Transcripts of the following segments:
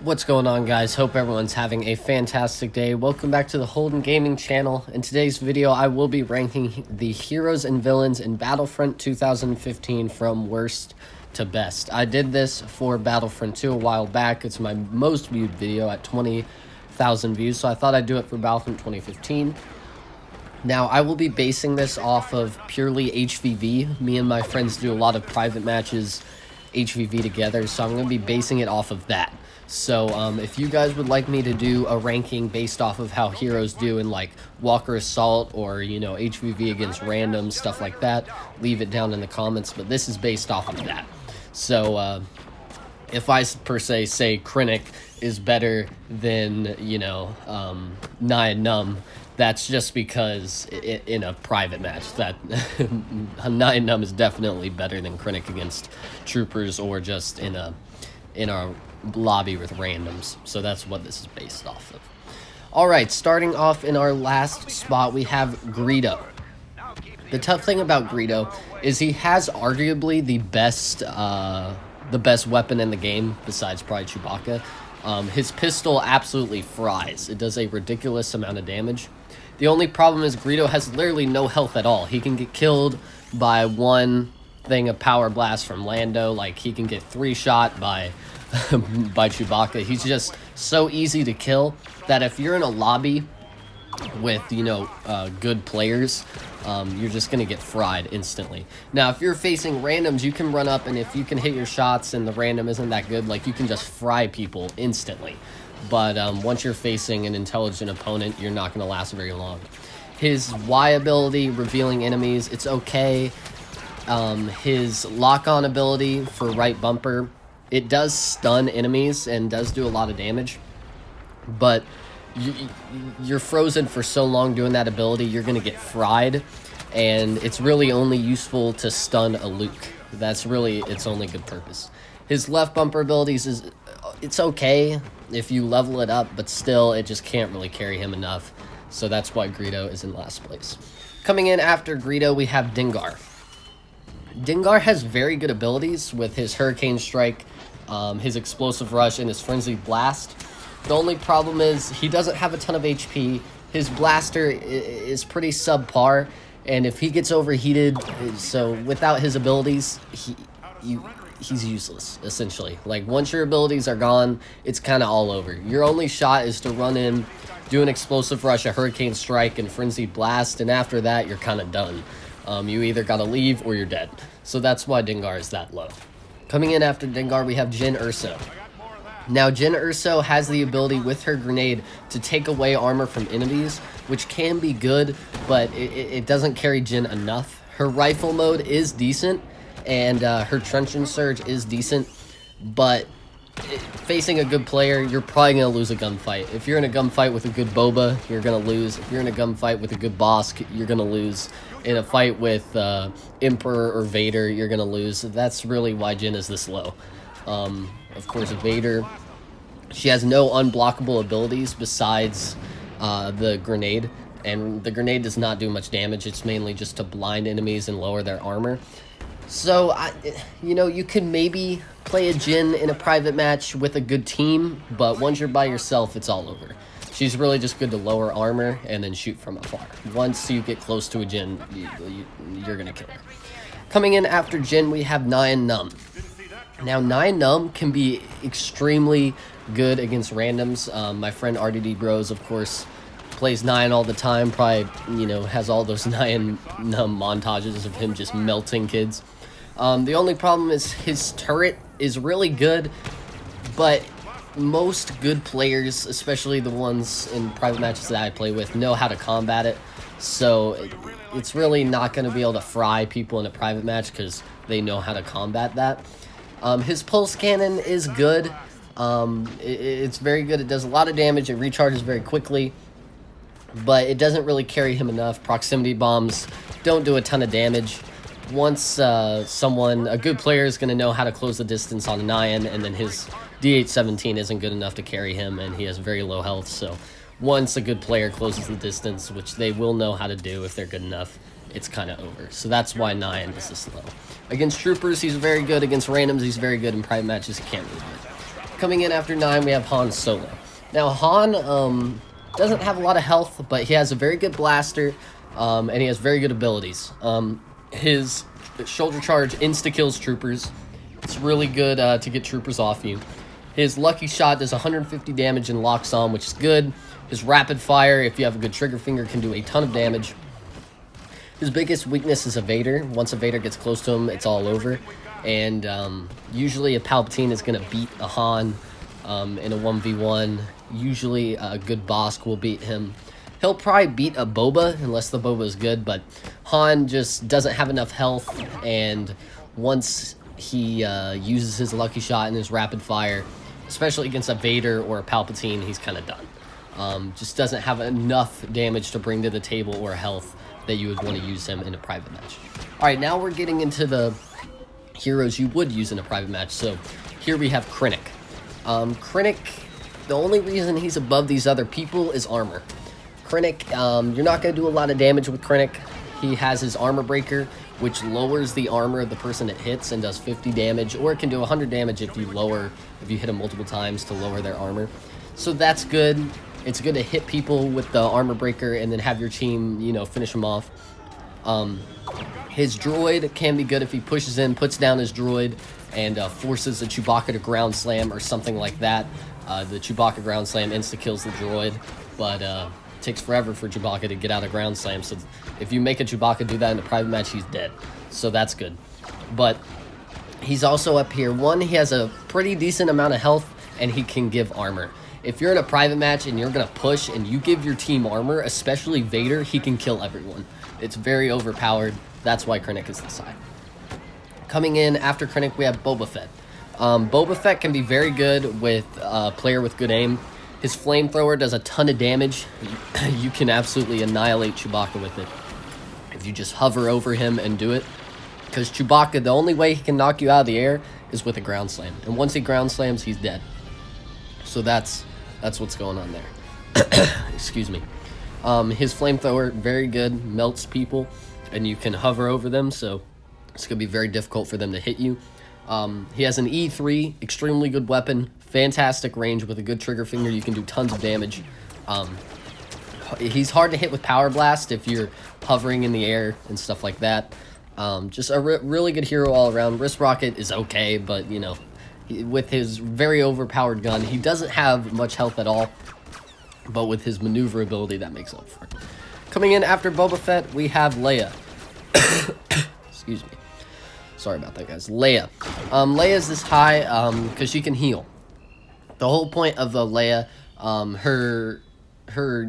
What's going on, guys? Hope everyone's having a fantastic day. Welcome back to the Holden Gaming channel. In today's video, I will be ranking the heroes and villains in Battlefront 2015 from worst to best. I did this for Battlefront 2 a while back. It's my most viewed video at 20,000 views, so I thought I'd do it for Battlefront 2015. Now, I will be basing this off of purely HVV. Me and my friends do a lot of private matches HVV together, so I'm going to be basing it off of that. So if you guys would like me to do a ranking based off of how heroes do in like Walker Assault or, you know, HVV against random, stuff like that, leave it down in the comments, but this is based off of that. So if I per se say Krennic is better than, you know, Nia Num, that's just because in a private match that Nia Num is definitely better than Krennic against troopers or just in a lobby with randoms. So that's what this is based off of. Alright, starting off in our last spot, we have Greedo. The tough thing about Greedo is he has arguably the best weapon in the game, besides probably Chewbacca. His pistol absolutely fries. It does a ridiculous amount of damage. The only problem is Greedo has literally no health at all. He can get killed by one thing of power blast from Lando. Like, he can get 3-shot by Chewbacca. He's just so easy to kill that if you're in a lobby with, you know, good players, you're just gonna get fried instantly. Now, if you're facing randoms, you can run up, and if you can hit your shots and the random isn't that good, like, you can just fry people instantly. But once you're facing an intelligent opponent, you're not gonna last very long. His Y ability, revealing enemies, it's okay. His lock-on ability for right bumper, it does stun enemies and does do a lot of damage, but you're frozen for so long doing that ability, you're going to get fried, and it's really only useful to stun a Luke. That's really its only good purpose. His left bumper abilities it's okay if you level it up, but still, it just can't really carry him enough, so that's why Greedo is in last place. Coming in after Greedo, we have Dengar. Dengar has very good abilities with his Hurricane Strike, his Explosive Rush, and his Frenzied Blast. The only problem is he doesn't have a ton of HP. His blaster is pretty subpar, and if he gets overheated, so without his abilities, he's useless, essentially. Like, once your abilities are gone, it's kind of all over. Your only shot is to run in, do an Explosive Rush, a Hurricane Strike, and Frenzied Blast, and after that, you're kind of done. You either gotta leave or you're dead. So that's why Dengar is that low. Coming in after Dengar, we have Jyn Erso. Now, Jyn Erso has the ability with her grenade to take away armor from enemies, which can be good, but it doesn't carry Jyn enough. Her rifle mode is decent, and her Truncheon Surge is decent, but facing a good player, you're probably going to lose a gunfight. If you're in a gunfight with a good Boba, you're going to lose. If you're in a gunfight with a good boss, you're going to lose. In a fight with Emperor or Vader, you're going to lose. That's really why Jyn is this low. Of course, Vader, she has no unblockable abilities besides the grenade, and the grenade does not do much damage. It's mainly just to blind enemies and lower their armor. So, you know, you could maybe play a Jyn in a private match with a good team, but once you're by yourself, it's all over. She's really just good to lower armor and then shoot from afar. Once you get close to a Jyn, you're going to kill her. Coming in after Jyn, we have Nia Num. Now, Nia Num can be extremely good against randoms. My friend RDD Bros, of course, plays Nia all the time. Probably, you know, has all those Nia Num montages of him just melting kids. The only problem is his turret is really good, but most good players, especially the ones in private matches that I play with, know how to combat it. So it's really not going to be able to fry people in a private match because they know how to combat that. His pulse cannon is good. It's very good. It does a lot of damage. It recharges very quickly, but it doesn't really carry him enough. Proximity bombs don't do a ton of damage. Once a good player is going to know how to close the distance on a Nyan, and then his D817 isn't good enough to carry him, and he has very low health. So once a good player closes the distance, which they will know how to do if they're good enough, it's kind of over. So that's why Nyan is this low. Against troopers, he's very good. Against randoms, he's very good. In private matches, he can't really do it. Coming in after 9, we have Han Solo. Now, Han doesn't have a lot of health, but he has a very good blaster, and he has very good abilities. His shoulder charge insta-kills troopers. It's really good to get troopers off you. His lucky shot does 150 damage and locks on, which is good. His rapid fire, if you have a good trigger finger, can do a ton of damage. His biggest weakness is a Vader. Once a Vader gets close to him, it's all over. And usually a Palpatine is going to beat a Han in a 1v1. Usually a good Bosk will beat him. He'll probably beat a Boba, unless the Boba is good, but Han just doesn't have enough health, and once he uses his lucky shot and his rapid fire, especially against a Vader or a Palpatine, he's kind of done. Just doesn't have enough damage to bring to the table or health that you would want to use him in a private match. Alright, now we're getting into the heroes you would use in a private match. So here we have Krennic. Krennic, the only reason he's above these other people is armor. Krennic, you're not going to do a lot of damage with Krennic. He has his armor breaker, which lowers the armor of the person it hits and does 50 damage, or it can do 100 damage if you hit them multiple times to lower their armor. So that's good. It's good to hit people with the armor breaker and then have your team, finish them off. His droid can be good if he pushes in, puts down his droid, and forces a Chewbacca to ground slam or something like that. The Chewbacca ground slam insta-kills the droid, but it takes forever for Chewbacca to get out of ground slam. So if you make a Chewbacca do that in a private match, he's dead. So that's good. But he's also up here. One, he has a pretty decent amount of health, and he can give armor. If you're in a private match and you're going to push and you give your team armor, especially Vader, he can kill everyone. It's very overpowered. That's why Krennic is this high. Coming in after Krennic, we have Boba Fett. Boba Fett can be very good with a player with good aim. His flamethrower does a ton of damage. You can absolutely annihilate Chewbacca with it if you just hover over him and do it. Because Chewbacca, the only way he can knock you out of the air is with a ground slam. And once he ground slams, he's dead. So that's what's going on there. Excuse me. His flamethrower, very good, melts people, and you can hover over them, so it's going to be very difficult for them to hit you. He has an E3, extremely good weapon, fantastic range with a good trigger finger. You can do tons of damage. He's hard to hit with Power Blast if you're hovering in the air and stuff like that. Just a really good hero all around. Wrist Rocket is okay, but, with his very overpowered gun, he doesn't have much health at all, but with his maneuverability, that makes up for it. Coming in after Boba Fett, we have Leia. Excuse me. Sorry about that, guys. Leia. Leia is this high because she can heal. The whole point of the Leia,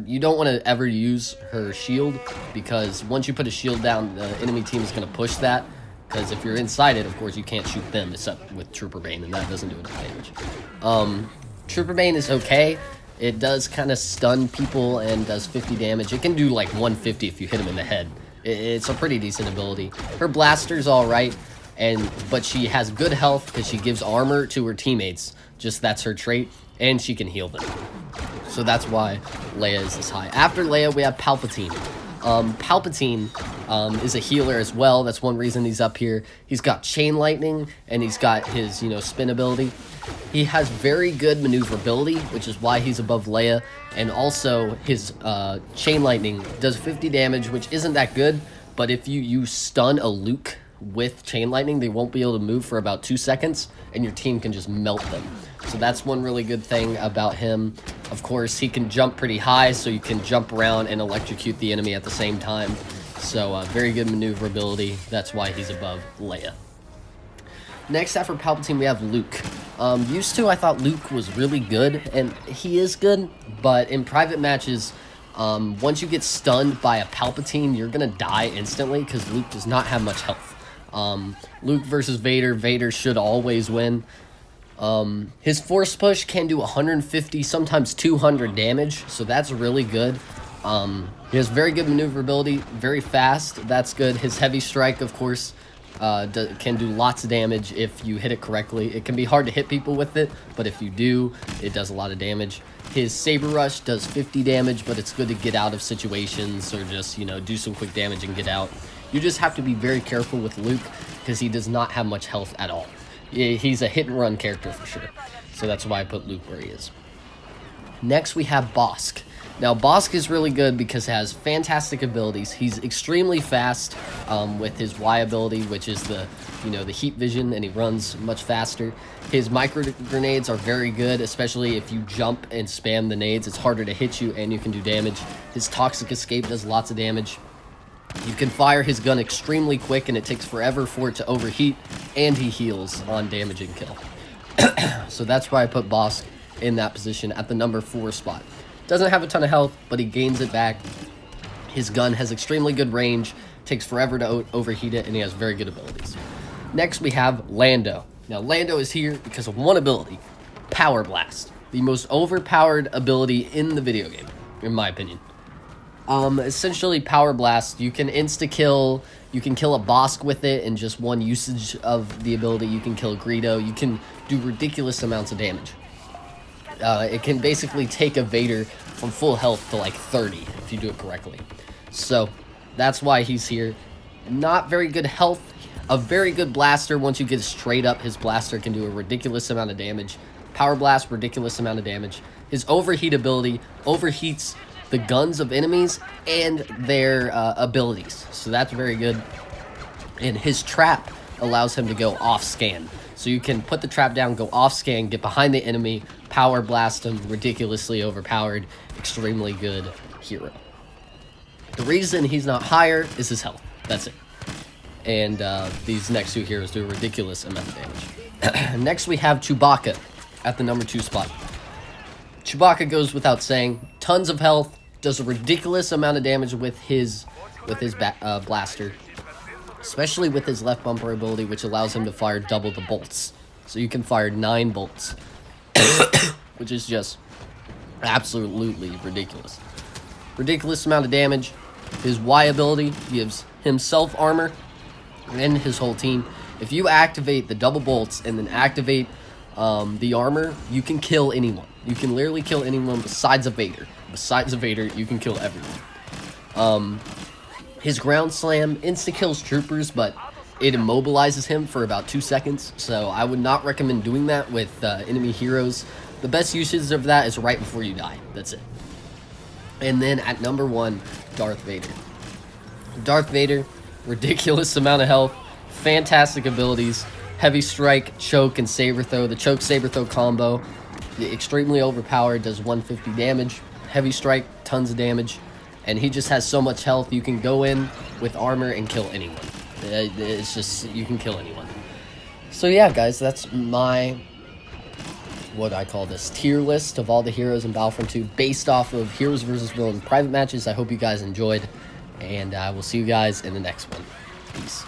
you don't want to ever use her shield, because once you put a shield down, the enemy team is going to push that. Because if you're inside it, of course, you can't shoot them, except with Trooper Bane, and that doesn't do enough damage. Trooper Bane is okay. It does kind of stun people and does 50 damage. It can do like 150 if you hit him in the head. It's a pretty decent ability. Her blaster's alright, but she has good health because she gives armor to her teammates. Just that's her trait, and she can heal them. So that's why Leia is this high. After Leia, we have Palpatine. Palpatine is a healer as well. That's one reason he's up here. He's got Chain Lightning, and he's got his, spin ability. He has very good maneuverability, which is why he's above Leia. And also, his Chain Lightning does 50 damage, which isn't that good. But if you stun a Luke with Chain Lightning, they won't be able to move for about 2 seconds, and your team can just melt them. So that's one really good thing about him. Of course, he can jump pretty high, so you can jump around and electrocute the enemy at the same time. So very good maneuverability. That's why he's above Leia. Next, after Palpatine, we have Luke. Used to, I thought Luke was really good, and he is good, but in private matches, once you get stunned by a Palpatine, you're going to die instantly, because Luke does not have much health. Luke versus Vader, Vader should always win. His Force Push can do 150, sometimes 200 damage, so that's really good. He has very good maneuverability, very fast, that's good. His Heavy Strike, of course, can do lots of damage if you hit it correctly. It can be hard to hit people with it, but if you do, it does a lot of damage. His Saber Rush does 50 damage, but it's good to get out of situations or just, do some quick damage and get out. You just have to be very careful with Luke because he does not have much health at all. He's a hit-and-run character for sure. So that's why I put Luke where he is. Next, we have Bosk. Now, Bosk is really good because he has fantastic abilities. He's extremely fast with his Y ability, which is the heat vision, and he runs much faster. His micro grenades are very good, especially if you jump and spam the nades. It's harder to hit you, and you can do damage. His toxic escape does lots of damage. You can fire his gun extremely quick, and it takes forever for it to overheat, and he heals on damage and kill. So that's why I put Bosk in that position at the number 4 spot. Doesn't have a ton of health, but he gains it back. His gun has extremely good range, takes forever to overheat it, and he has very good abilities. Next, we have Lando. Now, Lando is here because of one ability, Power Blast. The most overpowered ability in the video game, in my opinion. Essentially, Power Blast, you can insta-kill, you can kill a Bosk with it in just one usage of the ability. You can kill Greedo, you can do ridiculous amounts of damage. It can basically take a Vader from full health to like 30 if you do it correctly. So that's why he's here. Not very good health. A very good blaster. Once you get straight up, his blaster can do a ridiculous amount of damage. Power Blast, ridiculous amount of damage. His overheat ability overheats the guns of enemies and their abilities. So that's very good. And his trap allows him to go off scan. So you can put the trap down, go off scan, get behind the enemy, power blast him, ridiculously overpowered, extremely good hero. The reason he's not higher is his health. That's it. And these next 2 heroes do a ridiculous amount of damage. Next we have Chewbacca at the number 2 spot. Chewbacca goes without saying, tons of health, does a ridiculous amount of damage with his blaster. Especially with his left bumper ability, which allows him to fire double the bolts. So you can fire 9 bolts, which is just absolutely ridiculous. Ridiculous amount of damage. His Y ability gives himself armor and his whole team. If you activate the double bolts and then activate the armor, you can kill anyone. You can literally kill anyone besides a Vader. Besides a Vader, you can kill everyone. His ground slam insta-kills troopers, but it immobilizes him for about 2 seconds, so I would not recommend doing that with enemy heroes. The best usage of that is right before you die. That's it. And then at number 1, Darth Vader. Darth Vader, ridiculous amount of health, fantastic abilities, heavy strike, choke, and saber throw. The choke saber throw combo, extremely overpowered, does 150 damage. Heavy strike, tons of damage. And he just has so much health, you can go in with armor and kill anyone. It's just, you can kill anyone. So yeah, guys, that's my, what I call this, tier list of all the heroes in Battlefront 2 based off of Heroes vs. Villain private matches. I hope you guys enjoyed, and I will see you guys in the next one. Peace.